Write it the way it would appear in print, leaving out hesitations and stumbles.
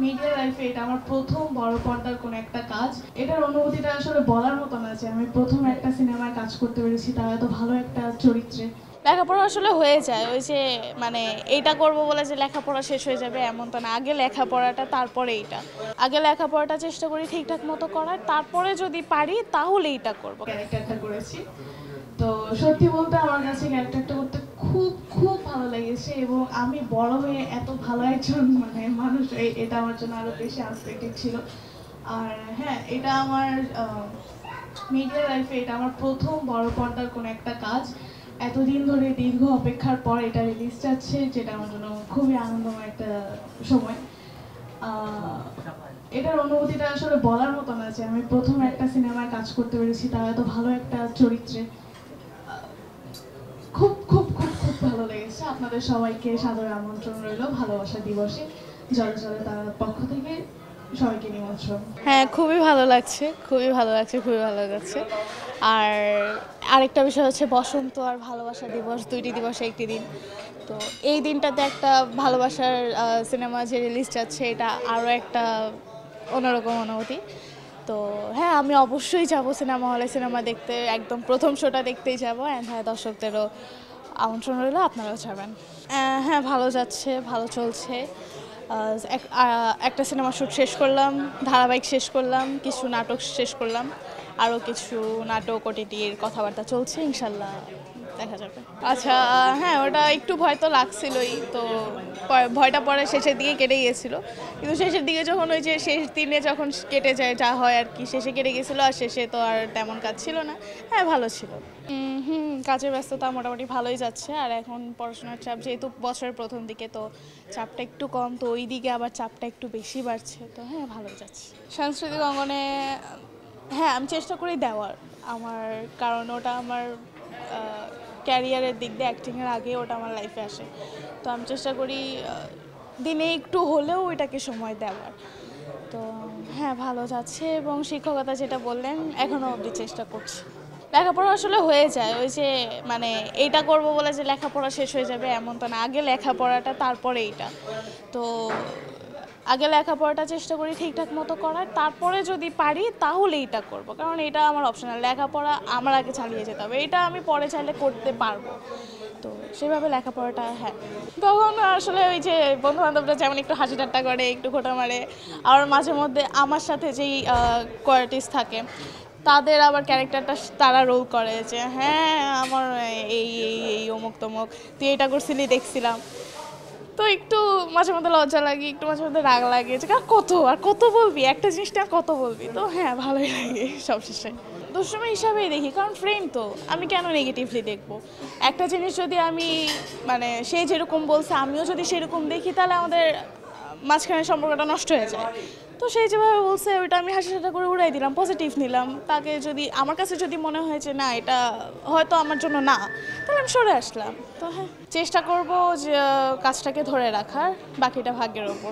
Media লাইফে এটা আমার প্রথম বড় পর্দার কোনো একটা কাজ। এটার অনুভূতিটা আসলে বলার মতো না যে আমি প্রথম একটা সিনেমায় কাজ করতে পেরেছি, তাও এত ভালো একটা চরিত্রে। লেখাপড়া আসলে হয়ে যায়, ওই যে মানে এইটা করব বলে যে লেখাপড়া শেষ হয়ে যাবে এমন তো না। আগে লেখাপড়াটা, তারপরে এইটা। আগে লেখাপড়াটা চেষ্টা করি ঠিকঠাক মতো করার, তারপরে যদি পারি তাহলে এইটা করব। ক্যারেক্টারটা করেছি, তো সত্যি বলতে আমার কাছে ক্যারেক্টারটা করতে খুব খুব ভালো লেগেছে, এবং আমি বড় হয়ে এত ভালো একজন মানুষ, এটা আমার জন্য আরো বেশি আনএক্সপেক্টেড ছিল। আর হ্যাঁ, এটা আমার মিডিয়া লাইফে এটা আমার প্রথম বড় পর্দার কোনো একটা কাজ। এতদিন ধরে দীর্ঘ অপেক্ষার পর এটা রিলিজ যাচ্ছে, যেটা আমার জন্য খুবই আনন্দময় একটা সময়। এটার অনুভূতিটা আসলে বলার মতো না যে আমি প্রথম একটা সিনেমায় কাজ করতে পেরেছি, তাও এত ভালো একটা চরিত্রে। খুব খুব খুব খুব ভালো লেগেছে। আপনাদের সবাইকে সাদর আমন্ত্রণ রইল ভালোবাসা দিবসে জলে জলে তার পক্ষ থেকে সবাইকে নিমন্ত্রণ। হ্যাঁ, খুবই ভালো লাগছে, খুবই ভালো লাগছে, খুবই ভালো লাগছে। আর আরেকটা বিষয় হচ্ছে বসন্ত আর ভালোবাসা দিবস, দুইটি দিবসে একটি দিন। তো এই দিনটাতে একটা ভালোবাসার সিনেমা যে রিলিজ যাচ্ছে, এটা আরও একটা অন্যরকম অনুভূতি। তো হ্যাঁ, আমি অবশ্যই যাব সিনেমা হলে সিনেমা দেখতে, একদম প্রথম শোটা দেখতেই যাব। অ্যান্ড হ্যাঁ, দর্শকদেরও আমন্ত্রণ রইল, আপনারাও যাবেন। হ্যাঁ, ভালো যাচ্ছে, ভালো চলছে। একটা সিনেমা শ্যুট শেষ করলাম, ধারাবাহিক শেষ করলাম, কিছু নাটক শেষ করলাম, আরও কিছু নাটক ওটিটির কথাবার্তা চলছে, ইনশাল্লাহ দেখা যাবে। আচ্ছা, হ্যাঁ, ওটা একটু ভয় তো লাগছিলই, তো ভয়টা পরে শেষের দিকে কেটে গিয়েছিল। কিন্তু শেষের দিকে যখন ওই যে শেষ দিনে যখন কেটে যায়, যা হয় আর কি, শেষে কেটে গেছিলো, আর শেষে তো আর তেমন কাজ ছিল না। হ্যাঁ, ভালো ছিল। কাজের ব্যস্ততা মোটামুটি ভালোই যাচ্ছে। আর এখন পড়াশোনার চাপ, যেহেতু বছরের প্রথম দিকে, তো চাপটা একটু কম, তো ওই দিকে আবার চাপটা একটু বেশি বাড়ছে। তো হ্যাঁ, ভালোই যাচ্ছে। সাংস্কৃতিক অঙ্গনে হ্যাঁ, আমি চেষ্টা করি দেওয়ার আমার, কারণ ওটা আমার ক্যারিয়ারের দিক দিয়ে অ্যাক্টিংয়ের আগে ওটা আমার লাইফে আসে। তো আমি চেষ্টা করি দিনে একটু হলেও ওইটাকে সময় দেওয়ার। তো হ্যাঁ, ভালো যাচ্ছে। এবং শিক্ষকতা যেটা বললেন, এখনও অবধি চেষ্টা করছি। লেখাপড়া আসলে হয়ে যায়, ওই যে মানে এইটা করব বলে যে লেখাপড়া শেষ হয়ে যাবে এমন তো না। আগে লেখাপড়াটা, তারপরে এইটা। তো আগে লেখাপড়াটা চেষ্টা করি ঠিকঠাক মতো করার, তারপরে যদি পারি তাহলে এইটা করব, কারণ এটা আমার অপশনাল। লেখাপড়া আমার আগে চালিয়ে যেতে হবে, এটা আমি পরে চাইলে করতে পারবো। তো সেভাবে লেখাপড়াটা হ্যাঁ। তখন আসলে ওই যে বন্ধুবান্ধবরা যেমন একটু হাসি ঠাট্টা করে, একটু খোঁটা মারে। আর মাঝে মধ্যে আমার সাথে যেই কোয়ার্টিস থাকে, তাদের আবার ক্যারেক্টারটা তারা রোল করে যে হ্যাঁ, আমার এই এই এই অমুক তমুক, তুই এটা করছিলি দেখছিলাম। তো একটু মাঝে মধ্যে লজ্জা লাগে, একটু মাঝে মধ্যে রাগ লাগে যে আর কত বলবি, একটা জিনিসটা আর কত বলবি। তো হ্যাঁ, ভালোই লাগে সবশেষে। দুষ্টুমি হিসাবেই দেখি, কারণ ফ্রেন্ড তো, আমি কেন নেগেটিভলি দেখবো। একটা জিনিস যদি আমি সে যেরকম বলছে আমিও যদি সেরকম দেখি, তাহলে আমাদের মাঝখানে সম্পর্কটা নষ্ট হয়ে যায়। তো সেই যেভাবে বলছে ওইটা আমি হাসি ঠাট্টা করে উড়াই দিলাম, পজিটিভ নিলাম। তাকে যদি আমার কাছে যদি মনে হয় যে না, এটা হয়তো আমার জন্য না, তাহলে আমি সরে আসলাম। তো হ্যাঁ, চেষ্টা করব যে কাজটাকে ধরে রাখার, বাকিটা ভাগ্যের ওপর।